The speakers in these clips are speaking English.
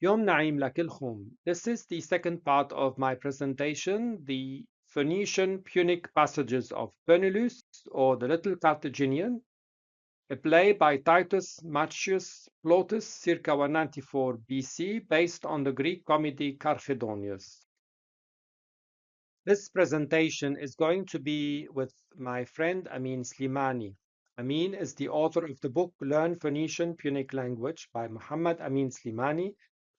Yom Naim Lakilchum. This is the second part of my presentation, the Phoenician-Punic passages of Poenulus, or the Little Carthaginian, a play by Titus, Maccius, Plautus, circa 194 BC, based on the Greek comedy Crχεδονιος. This presentation is going to be with my friend Amine Slimani. Amine is the author of the book Learn Phoenician-Punic Language by Muhammad Amine Slimani,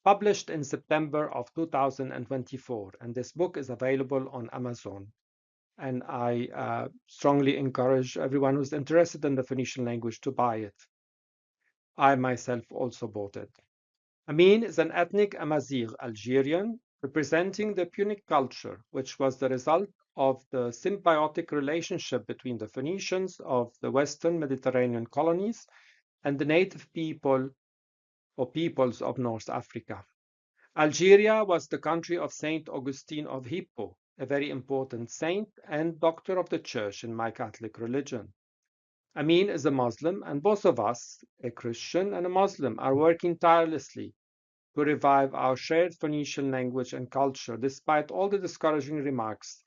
published in September of 2024. And this book is available on Amazon. And I strongly encourage everyone who's interested in the Phoenician language to buy it. I myself also bought it. Amine is an ethnic Amazigh Algerian representing the Punic culture, which was the result of the symbiotic relationship between the Phoenicians of the Western Mediterranean colonies and the native people or peoples of North Africa. Algeria was the country of Saint Augustine of Hippo, a very important saint and doctor of the church in my Catholic religion. Amine is a Muslim, and both of us, a Christian and a Muslim, are working tirelessly to revive our shared Phoenician language and culture, despite all the discouraging remarks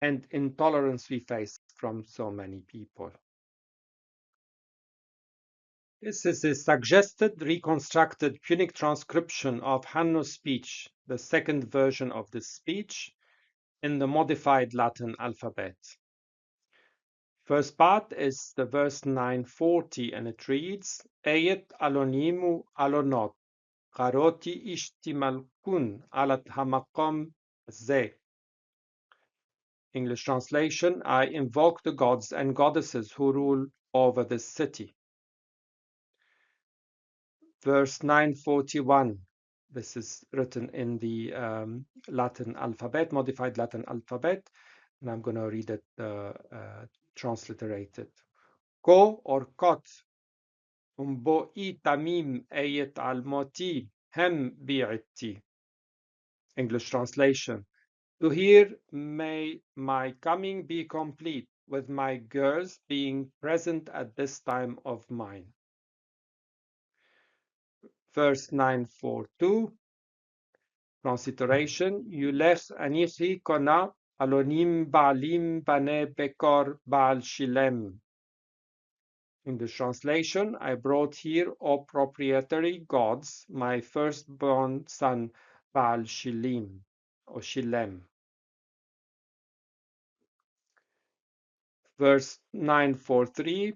and intolerance we face from so many people. This is a suggested reconstructed Punic transcription of Hanno's speech, the second version of this speech, in the modified Latin alphabet. First part is the verse 940, and it reads, eyet alonimu alonot, qaroti timalkun, alat hamaqom ꟲ. English translation, I invoke the gods and goddesses who rule over this city. Verse 941, this is written in the Latin alphabet, modified Latin alphabet, and I'm going to read it transliterated. Ko or kot, mbo'i tamim eyet almoti MBᵓT. English translation, to hear may my coming be complete, with my girls being present at this time of mine. Verse 942, transliteration, ៓LNT QRᵓT alonim mbo'i WᵓLNT. English translation, I brought here, O proprietary gods, my firstborn son WᵓLNM or ꟲLNM. Verse 943,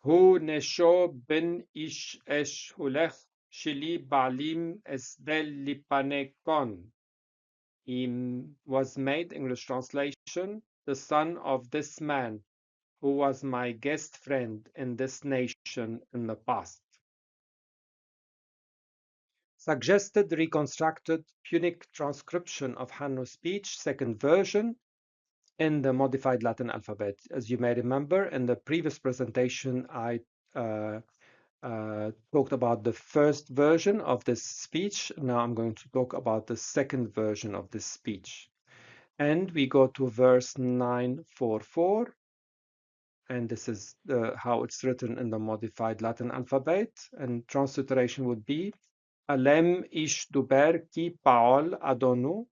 Hu nesho ben ish esh hulech shili balim essde lipanekon. He was made, English translation, the son of this man, who was my guest friend in this nation in the past. Suggested reconstructed Punic transcription of Hanno's speech, second version, in the modified Latin alphabet. As you may remember, in the previous presentation, I talked about the first version of this speech. Now I'm going to talk about the second version of this speech. And we go to verse 944. And this is how it's written in the modified Latin alphabet. And transliteration would be, Alem ish duber ki paol adonu,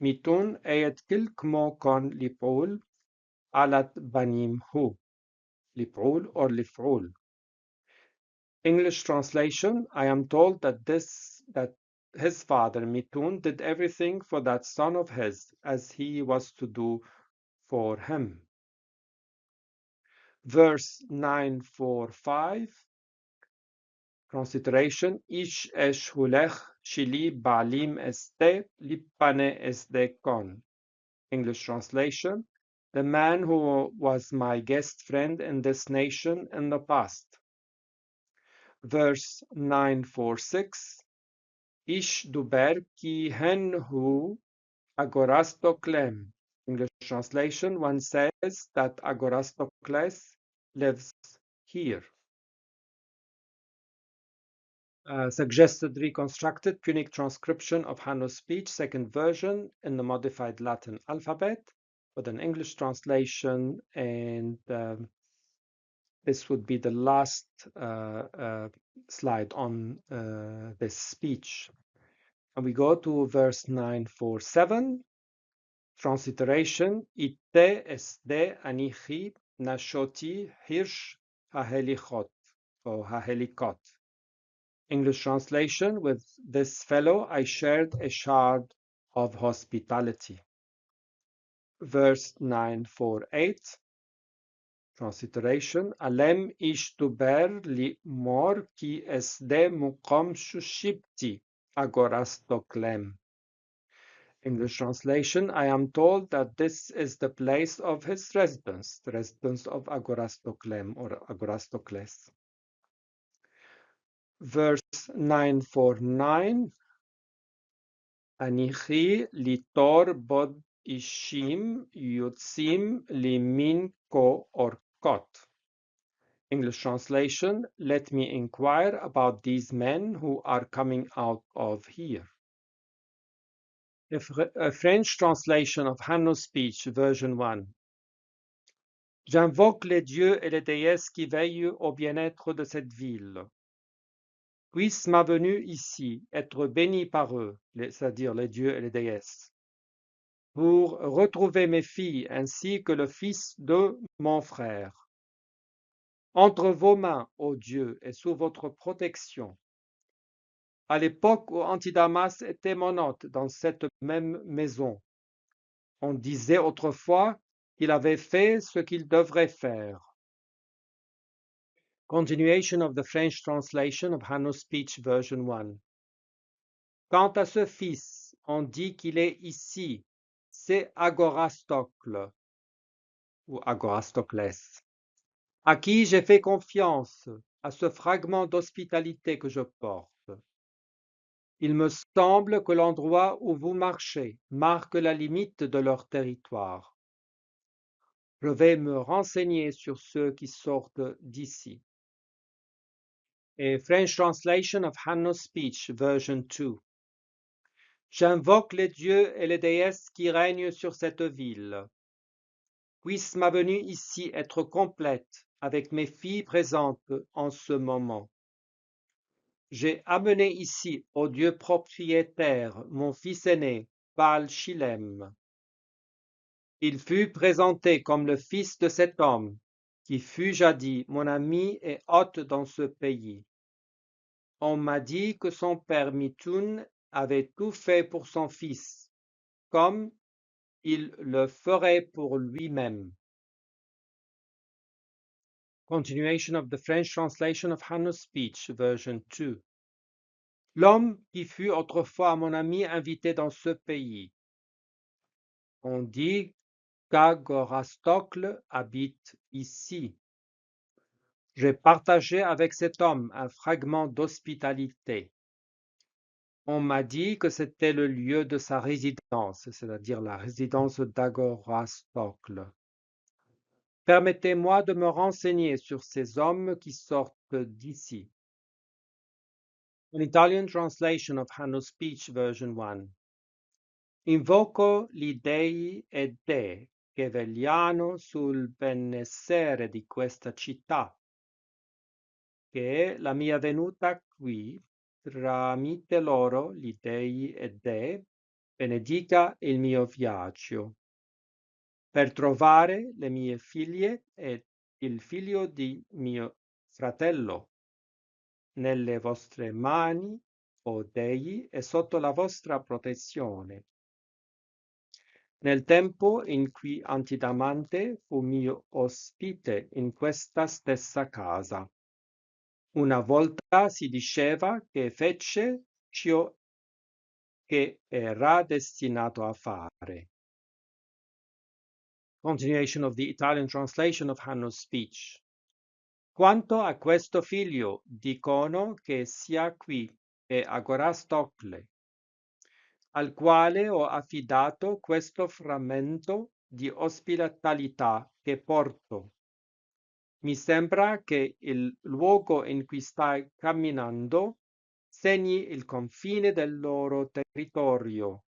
mitun eyet kilkmo kon lip'ul, alat banim hu. Lip'ul or lif'ul. English translation, I am told that his father Mitun did everything for that son of his as he was to do for him. Verse 945, transliteration, Ish esh hulech shili balim essde lipane essde kon. English translation, the man who was my guest friend in this nation in the past. Verse 946, Ish duber ki hen hu agorastoclem. English translation, one says that Agorastocles lives here. Suggested reconstructed Punic transcription of Hanno's speech, second version, in the modified Latin alphabet, with an English translation and This would be the last slide on this speech. And we go to verse 947. Transliteration. Itte essde anichi nashoti hirsh hahelichot or hahelikot. English translation. With this fellow I shared a shard of hospitality. Verse 948. Transliteration. Alem ishtuber li mor ki essde muqom shushipti agorastoklem. English translation. I am told that this is the place of his residence, the residence of Agorastoklem or Agorastokles. Verse 949. Anichi litor bod ishim yutzim limin ko orkot. English translation. Let me inquire about these men who are coming out of here. A French translation of Hanno's speech, version 1. J'invoque les dieux et les déesses qui veillent au bien-être de cette ville. Puisse ma venue ici être bénie par eux, c'est-à-dire les dieux et les déesses, pour retrouver mes filles ainsi que le fils de mon frère. Entre vos mains, ô Dieu, et sous votre protection. À l'époque où Antidamas était mon hôte dans cette même maison, on disait autrefois qu'il avait fait ce qu'il devrait faire. Continuation of the French translation of Hanno's speech, version 1. Quant à ce fils, on dit qu'il est ici, c'est Agorastocle, ou Agorastocles, à qui j'ai fait confiance, à ce fragment d'hospitalité que je porte. Il me semble que l'endroit où vous marchez marque la limite de leur territoire. Je vais me renseigner sur ceux qui sortent d'ici. A French translation of Hanno's speech, version 2. J'invoque les dieux et les déesses qui règnent sur cette ville. Puisse ma venue ici être complète avec mes filles présentes en ce moment. J'ai amené ici au Dieu propriétaire mon fils aîné, ⟲L'NM. Il fut présenté comme le fils de cet homme, qui fut jadis mon ami et hôte dans ce pays. On m'a dit que son père Mitoun avait tout fait pour son fils, comme il le ferait pour lui-même. Continuation of the French translation of Hanno's speech, version 2. L'homme qui fut autrefois mon ami invité dans ce pays. On dit qu'Agorastocle habite ici. J'ai partagé avec cet homme un fragment d'hospitalité. On m'a dit que c'était le lieu de sa résidence, c'est-à-dire la résidence d'Agorastocle. Permettez-moi de me renseigner sur ces hommes qui sortent d'ici. An Italian translation of Hanno's speech, version 1. Invoco gli dei e te che vegliano sul benessere di questa città, che la mia venuta qui tramite loro gli dei e te benedica il mio viaggio, per trovare le mie figlie e il figlio di mio fratello. Nelle vostre mani, o dei, e sotto la vostra protezione. Nel tempo in cui Antidamante fu mio ospite in questa stessa casa. Una volta si diceva che fece ciò che era destinato a fare. Continuation of the Italian translation of Hanno's speech. Quanto a questo figlio, dicono che sia qui e Agorastocle, al quale ho affidato questo frammento di ospitalità che porto. Mi sembra che il luogo in cui stai camminando segni il confine del loro territorio.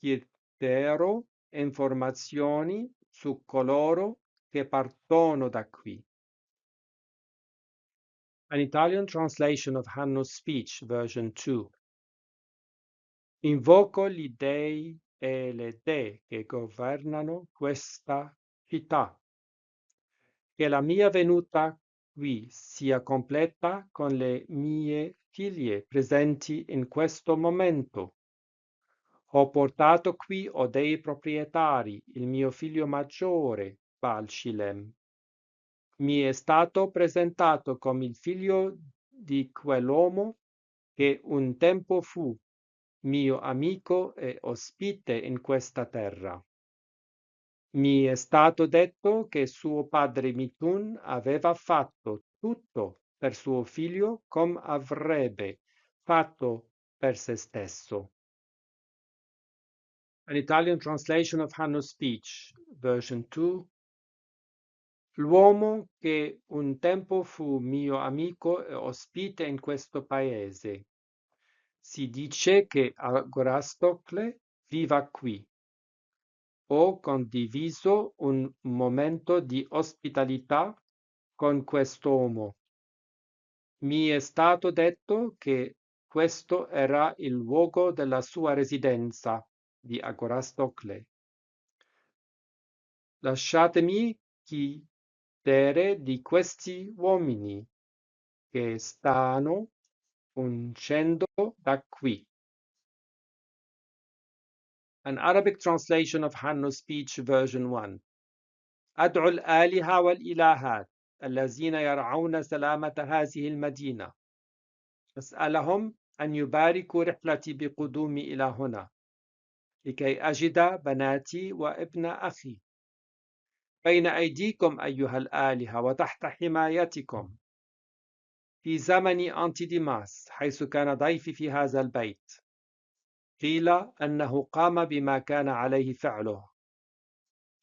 Chiederò informazioni su coloro che partono da qui. An Italian translation of Hanno's speech, version 2. Invoco gli dei e le dee che governano questa città. Che la mia venuta qui sia completa con le mie figlie presenti in questo momento. Ho portato qui o dei proprietari, il mio figlio maggiore, WᵓLNM. Mi è stato presentato come il figlio di quell'uomo che un tempo fu mio amico e ospite in questa terra. Mi è stato detto che suo padre Mitun aveva fatto tutto per suo figlio come avrebbe fatto per se stesso. An Italian translation of Hanno's speech, version 2. L'uomo che un tempo fu mio amico e ospite in questo paese. Si dice che Agorastocle viva qui. Ho condiviso un momento di ospitalità con quest'uomo. Mi è stato detto che questo era il luogo della sua residenza di Agorastocle. Lasciatemi chiedere di questi uomini che stanno fuggendo da qui. An Arabic translation of Hanno's speech, version 1. أدعو الآلهة والإلهات الذين يرعون سلامة هذه المدينة. أسألهم أن يباركوا رحلتي بقدومي إلى هنا لكي أجد بناتي وابن أخي بين أيديكم أيها الآلهة وتحت حمايتكم في زمن أنتيديماس حيث كان ضيفي في هذا البيت. قيل أنه قام بما كان عليه فعله.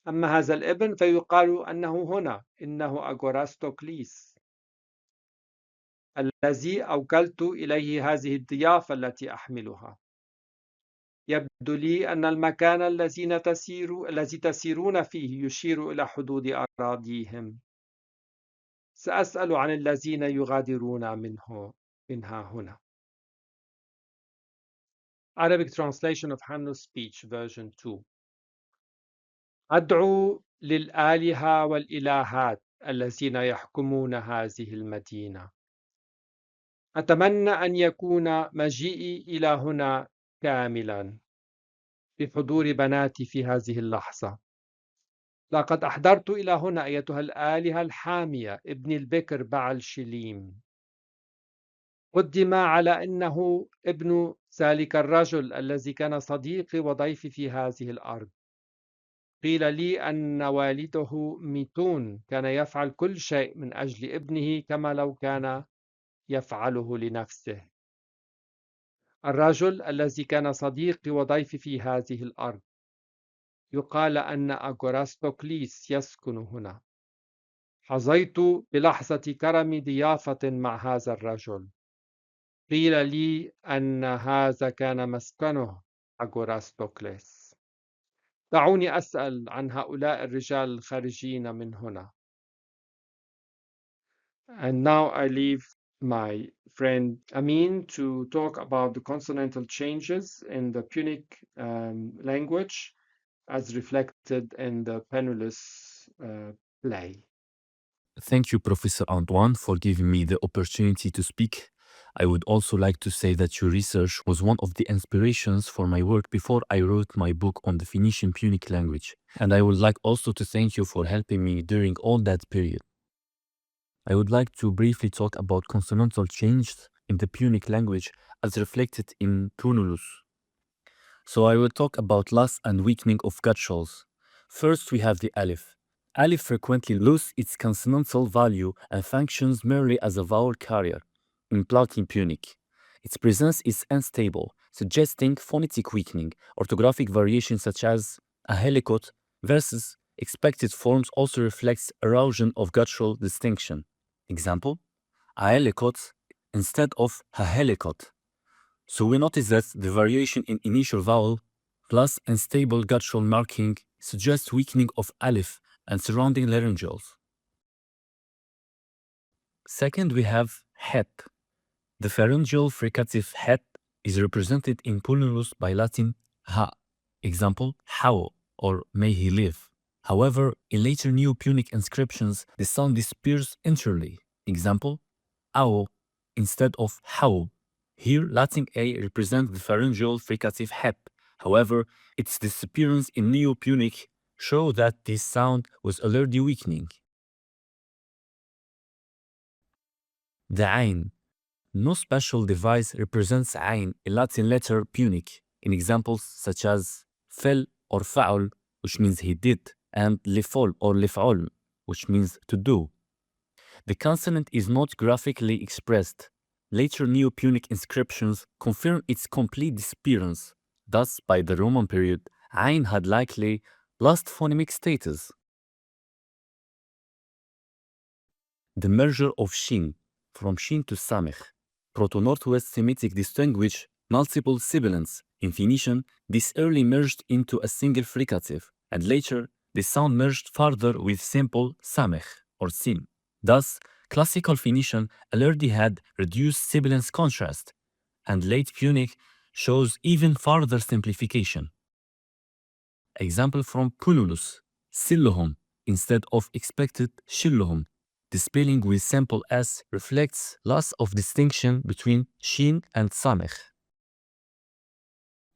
أما هذا الابن فيقال أنه هنا إنه أغوراستوكليس الذي أوكلت إليه هذه الضيافة التي أحملها. يبدو لي أن المكان الذي تسيرون فيه يشير إلى حدود أراضيهم. سأسأل عن الذين يغادرون منها هنا. Arabic translation of Hanno's speech, version 2. أدعو للآلهة والإلهات الذين يحكمون هذه المدينة. أتمنى أن يكون مجيئي إلى هنا كاملا بحضور بناتي في هذه اللحظة. لقد أحضرت إلى هنا أيتها الآلهة الحامية ابن البكر بعل-شليم. قدم على أنه ابن ذلك الرجل الذي كان صديقي وضيفي في هذه الأرض. قيل لي أن والده ميتون كان يفعل كل شيء من أجل ابنه كما لو كان يفعله لنفسه. الرجل الذي كان صديقي وضيفي في هذه الأرض. يقال أن أغوراستوكليس يسكن هنا. حظيت بلحظة كرم ضيافة مع هذا الرجل. قيل لي أن هذا كان مسكنه أغوراستوكليس. دعوني أسأل عن هؤلاء الرجال الخارجين من هنا. And now I leave my friend Amine to talk about the consonantal changes in the Punic language as reflected in the Poenulus play. Thank you, Professor Antoine, for giving me the opportunity to speak. I would also like to say that your research was one of the inspirations for my work before I wrote my book on the Phoenician-Punic language. And I would like also to thank you for helping me during all that period. I would like to briefly talk about consonantal changes in the Punic language as reflected in Poenulus. So I will talk about loss and weakening of gutturals. First, we have the alif. Alif frequently loses its consonantal value and functions merely as a vowel carrier in Platin Punic. Its presence is unstable, suggesting phonetic weakening. Orthographic variations such as a helicot versus expected forms also reflects erosion of guttural distinction. Example, a helicot instead of a helicot. So we notice that the variation in initial vowel plus unstable guttural marking suggests weakening of alif and surrounding laryngeals. Second, we have het. The pharyngeal fricative het is represented in Poenulus by Latin ha, example, how, or may he live. However, in later Neo-Punic inscriptions, the sound disappears entirely. Example, ao, instead of how. Here, Latin a represents the pharyngeal fricative het. However, its disappearance in Neo-Punic show that this sound was already weakening. The ayn. No special device represents ayn in Latin letter Punic in examples such as fel or fa'ul, which means he did, and lifol or lif'ol, which means to do. The consonant is not graphically expressed. Later Neo-Punic inscriptions confirm its complete disappearance. Thus, by the Roman period, ayn had likely lost phonemic status. The merger of shin, from shin to samech. Proto-Northwest Semitic distinguish multiple sibilants. In Phoenician, this early merged into a single fricative, and later the sound merged further with simple samech or sim. Thus, classical Phoenician already had reduced sibilance contrast, and late Punic shows even further simplification. Example from Poenulus, sillohum instead of expected shillohum. The spelling with simple s reflects loss of distinction between shin and samech.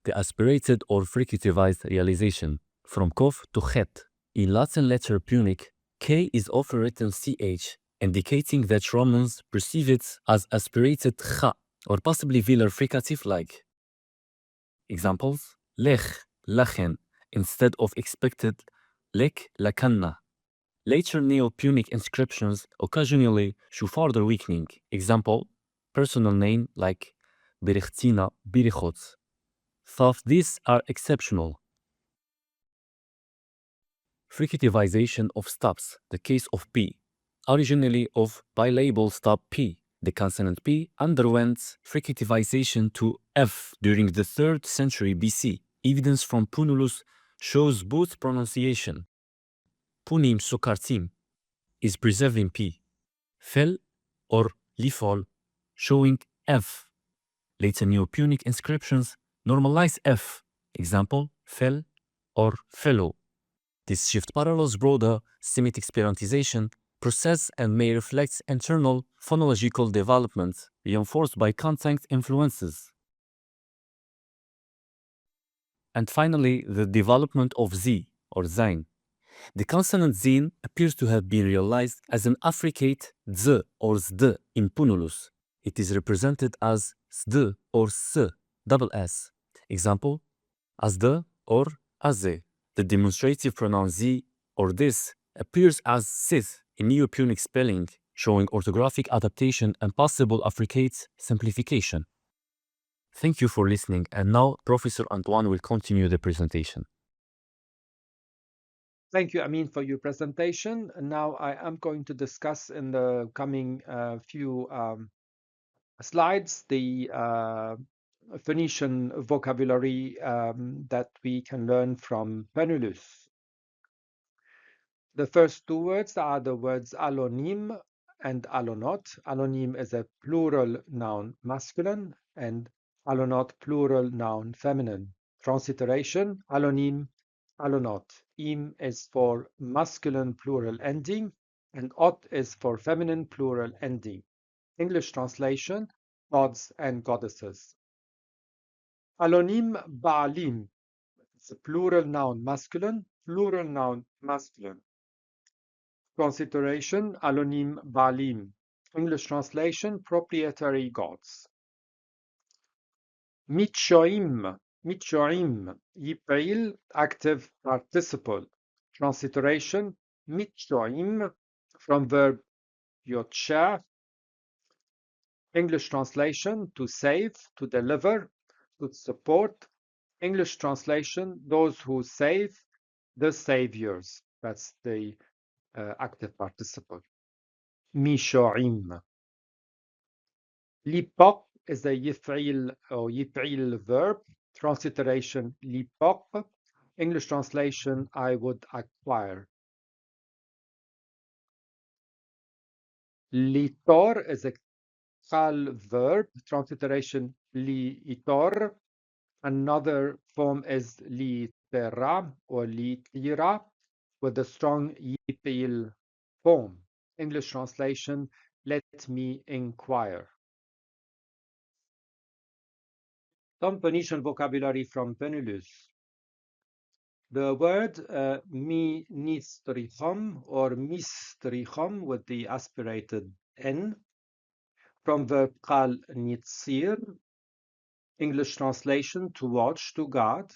The aspirated or fricativized realization from kof to het. In Latin letter Punic, k is often written ch, indicating that Romans perceive it as aspirated cha, or possibly velar fricative-like. Examples: lech, lachen, instead of expected lek, lakanna. Later Neo-Punic inscriptions occasionally show further weakening. Example, personal name like Berechtina, Birichot. Thus, these are exceptional. Fricativization of stops, the case of P. Originally of bilabal stop P, the consonant P underwent fricativization to F during the 3rd century BC. Evidence from Poenulus shows both pronunciation. Punim sokartim is preserved in P. Fel or lifol showing F. Later Neo-Punic inscriptions normalize F. Example, fel or fellow. This shift parallels broader Semitic Esperantization process and may reflect internal phonological development reinforced by contact influences. And finally, the development of Z or Zain. The consonant zin appears to have been realized as an affricate z or sd in Poenulus. It is represented as sd or s, double s. Example, asd or aze. The demonstrative pronoun z or this appears as sith in Neo-Punic spelling, showing orthographic adaptation and possible affricate simplification. Thank you for listening, and now Professor Antoine will continue the presentation. Thank you, Amine, for your presentation. And now I am going to discuss in the coming few slides the Phoenician vocabulary that we can learn from Poenulus. The first two words are the words alonim and alonot. Alonim is a plural noun masculine and alonot plural noun feminine. Transliteration, alonim, alonot. Im is for masculine plural ending and ot is for feminine plural ending. English translation, gods and goddesses. Alonim ba'alim. It's a plural noun masculine, plural noun masculine. Transliteration, alonim ba'alim. English translation, proprietary gods. Mitchoim, yip'il, active participle. Transliteration, mitchoim, from verb yotcha. English translation, to save, to deliver, to support. English translation, those who save, the saviors. That's the active participle. Mishoim. Lipok is a yif'il or yif'il verb. Transliteration, lipok. English translation, I would acquire. Litor is a qal verb, transliteration liitor. Another form is litera or litira with a strong yipil form. English translation, let me inquire. Some Phoenician vocabulary from Poenulus. The word ministrichom or mistrichom with the aspirated N from verb qal nitzir, English translation to watch, to guard.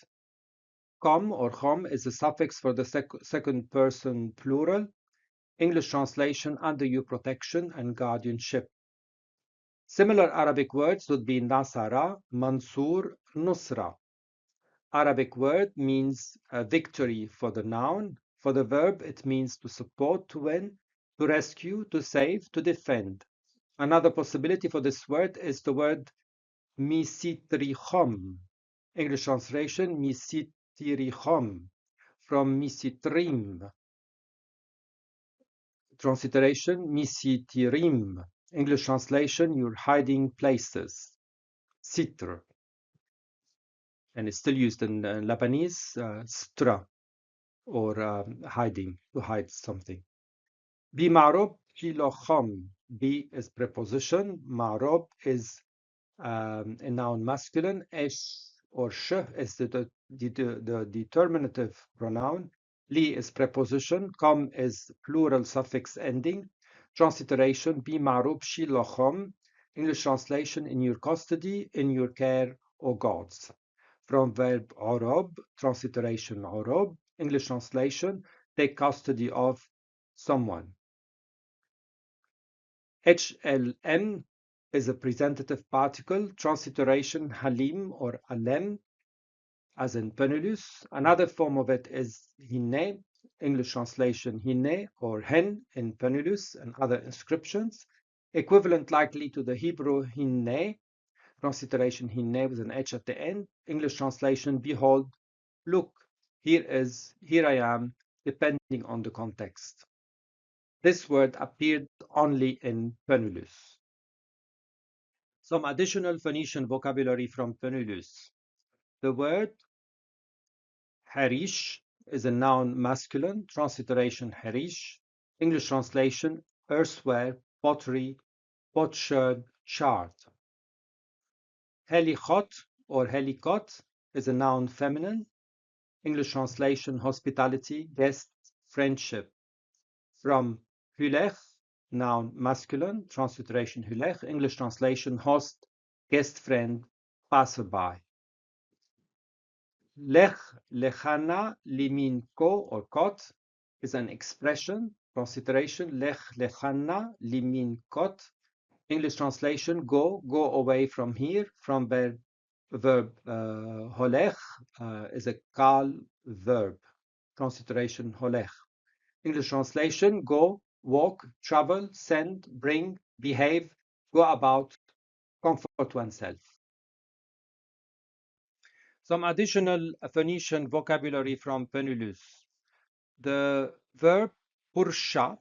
Com or chom is a suffix for the second person plural. English translation under your protection and guardianship. Similar Arabic words would be nasara, mansur, nusra. Arabic word means victory for the noun. For the verb, it means to support, to win, to rescue, to save, to defend. Another possibility for this word is the word misitrichom. English translation, misitrichom, from misitrim. Transliteration, misitirim. English translation, your hiding places. Sitr. And it's still used in Lebanese, stra, or hiding, to hide something. Bi ma'rob kilochom. Bi is preposition. Ma'rob is a noun masculine. Esh or sh is the determinative pronoun. Li is preposition. Kom is plural suffix ending. Transliteration, bi ma'rob shilochom. English translation, in your custody, in your care, O gods. From verb orob, transliteration orob. English translation, take custody of someone. HLM is a presentative particle, transliteration halim or alem, as in Poenulus. Another form of it is hinne, English translation hinne or hen in Poenulus and other inscriptions. Equivalent likely to the Hebrew hinne, transliteration hinne with an H at the end. English translation, behold, look, here I am, depending on the context. This word appeared only in Poenulus. Some additional Phoenician vocabulary from Poenulus. The word harish is a noun masculine, transliteration harish. English translation, earthware, pottery, potsherd, shard. Helichot or helicot is a noun feminine. English translation, hospitality, guest, friendship. From hülech, noun masculine, transliteration hülech, English translation, host, guest friend, passerby. Lech, lechana, limin ko or kot is an expression, transliteration, lech, lechana, limin kot. English translation, go away from here. From verb holech is a qal verb, transliteration holech. English translation, go, walk, travel, send, bring, behave, go about, comfort oneself. Some additional Phoenician vocabulary from Poenulus. The verb pursha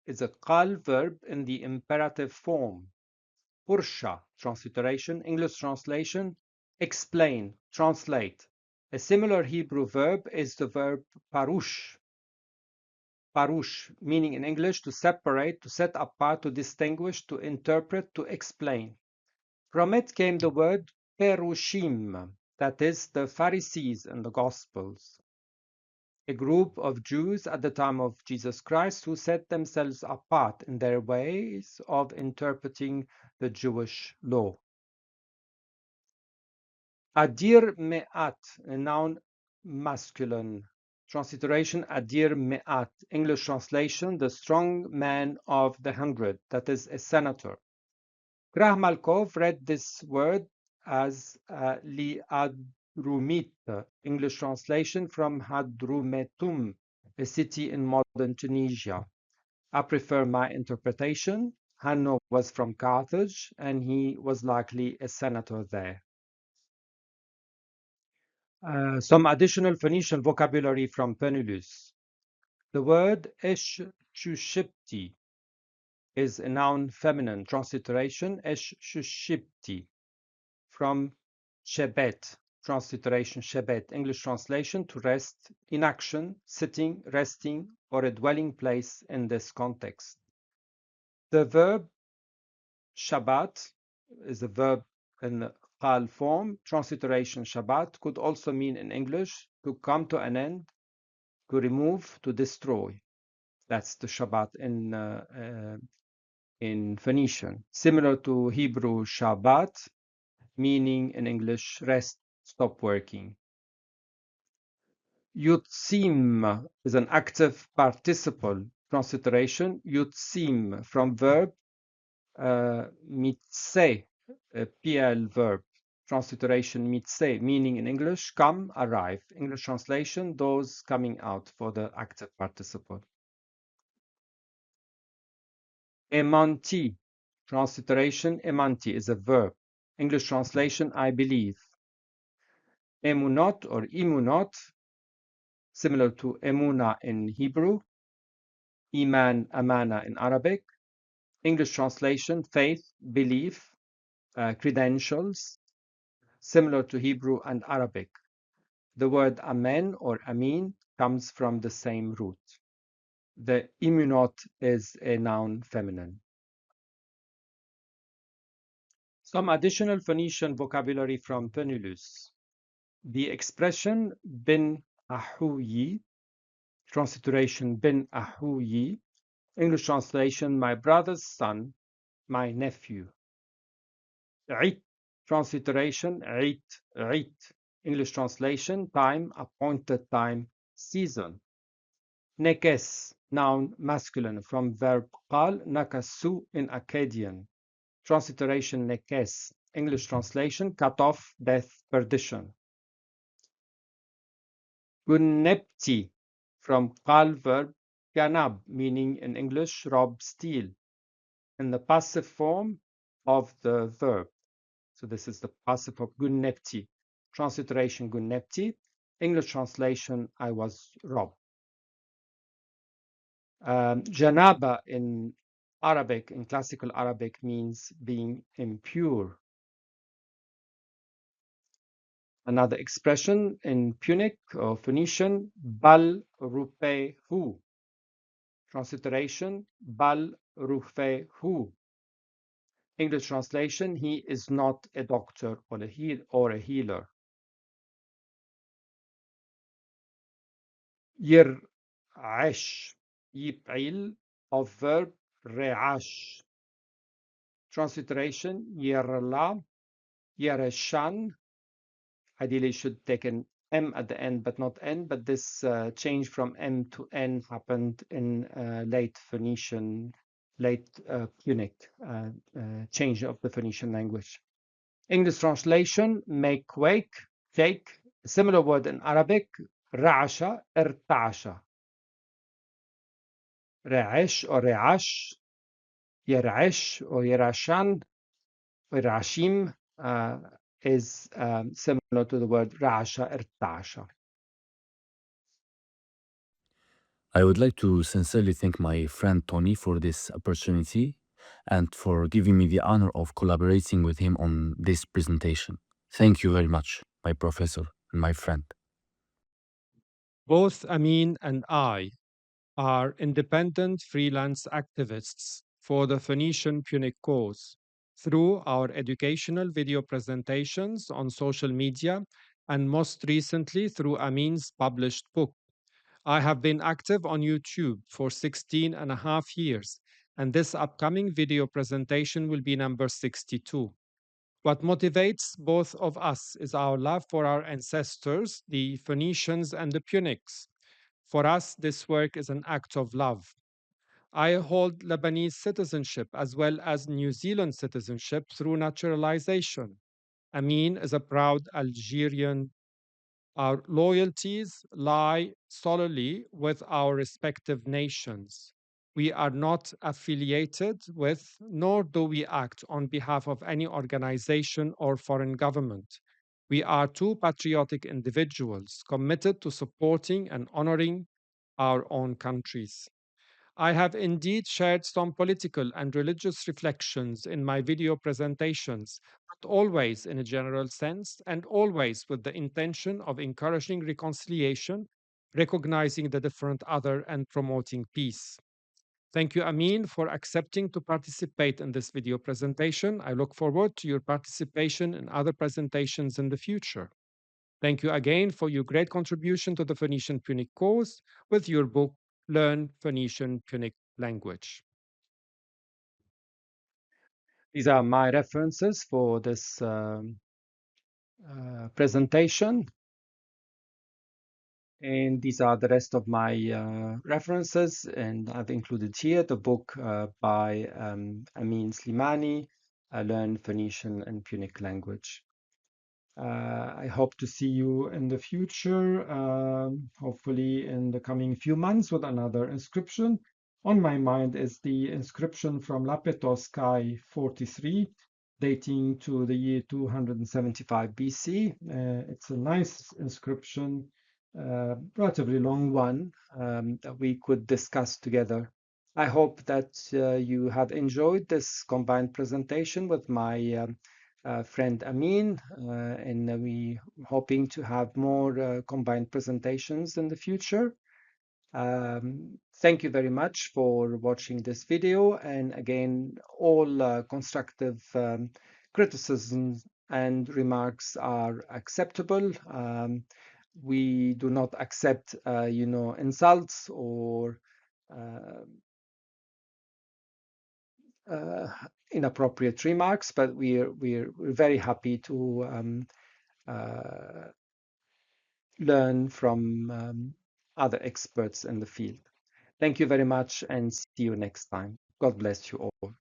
is a qal verb in the imperative form. Pursha, transliteration, English translation, explain, translate. A similar Hebrew verb is the verb parush. Parush, meaning in English to separate, to set apart, to distinguish, to interpret, to explain. From it came the word perushim, that is, the Pharisees in the Gospels, a group of Jews at the time of Jesus Christ who set themselves apart in their ways of interpreting the Jewish law. Adir me'at, a noun masculine. Transliteration, adir me'at. English translation, the strong man of the 100, that is, a senator. Krahmalkov read this word as li'adrumit. English translation, from Hadrumetum, a city in modern Tunisia. I prefer my interpretation. Hanno was from Carthage, and he was likely a senator there. Some additional Phoenician vocabulary from Poenulus. The word eshchushipti is a noun feminine. Transliteration HM B:T from B:T. Transliteration B:T. English translation to rest, in action, sitting, resting, or a dwelling place in this context. The verb shabat is a verb in the qal form. Transliteration shabat could also mean in English to come to an end, to remove, to destroy. That's the shabat in Phoenician. Similar to Hebrew Shabbat, meaning in English rest, stop working. Yutzim is an active participle. Transliteration yutzim from verb mitse, a PL verb. Transliteration mitse, meaning in English come, arrive. English translation, those coming out for the active participle. MB:T, transliteration MB:T is a verb. English translation, I believe. Emunot or imunot, similar to emuna in Hebrew. Iman, amana in Arabic. English translation, faith, belief, credentials, similar to Hebrew and Arabic. The word amen or amin comes from the same root. The imunot is a noun feminine. Some additional Phoenician vocabulary from Poenulus. The expression bin ahuyi, transliteration bin ahuyi, English translation my brother's son, my nephew. Ait, transliteration ait, English translation time, appointed time, season. Nekes, noun masculine from verb qal nakasu in Akkadian. Transliteration nekes, English translation cut off, death, perdition. WᵓLNT from qal verb ganab, meaning in English rob, steal, in the passive form of the verb. So this is the passive of WᵓLNT. Transliteration WᵓLNT. English translation I was robbed. Janaba in Arabic, in classical Arabic, means being impure. Another expression in Punic or Phoenician, bal rupehu. Transliteration, bal rupehu. English translation, he is not a doctor or a healer. Yir'ash, yip'il of verb re'ash. Transliteration, yirla, yireshan. Ideally, should take an M at the end, but not N. But this change from M to N happened in late Phoenician, late Punic change of the Phoenician language. English translation, make wake, shake. A similar word in Arabic, ra'asha, irtasha. Re'ash or re'ash, yerash or yerashan, or rashim is similar to the word ra'asha, irtasha. I would like to sincerely thank my friend Tony for this opportunity and for giving me the honor of collaborating with him on this presentation. Thank you very much, my professor and my friend. Both Amine and I are independent freelance activists for the Phoenician-Punic cause through our educational video presentations on social media and most recently through Amine's published book. I have been active on YouTube for 16 and a half years, and this upcoming video presentation will be number 62. What motivates both of us is our love for our ancestors, the Phoenicians and the Punics. For us, this work is an act of love. I hold Lebanese citizenship as well as New Zealand citizenship through naturalization. Amine is a proud Algerian. Our loyalties lie solely with our respective nations. We are not affiliated with, nor do we act on behalf of any organization or foreign government. We are two patriotic individuals committed to supporting and honoring our own countries. I have indeed shared some political and religious reflections in my video presentations, but always in a general sense and always with the intention of encouraging reconciliation, recognizing the different other, and promoting peace. Thank you, Amine, for accepting to participate in this video presentation. I look forward to your participation in other presentations in the future. Thank you again for your great contribution to the Phoenician-Punic cause with your book, Learn Phoenician-Punic Language. These are my references for this presentation. And these are the rest of my references. And I've included here the book by Amine Slimani, Learn Phoenician and Punic Language. I hope to see you in the future, hopefully in the coming few months with another inscription. On my mind is the inscription from Lapetos Kai 43, dating to the year 275 BC. It's a nice inscription, relatively long one that we could discuss together. I hope that you have enjoyed this combined presentation with my friend Amine, and we hoping to have more combined presentations in the future. Thank you very much for watching this video, and again, all constructive criticisms and remarks are acceptable. We do not accept, insults or inappropriate remarks, but we're very happy to learn from other experts in the field. Thank you very much and see you next time. God bless you all.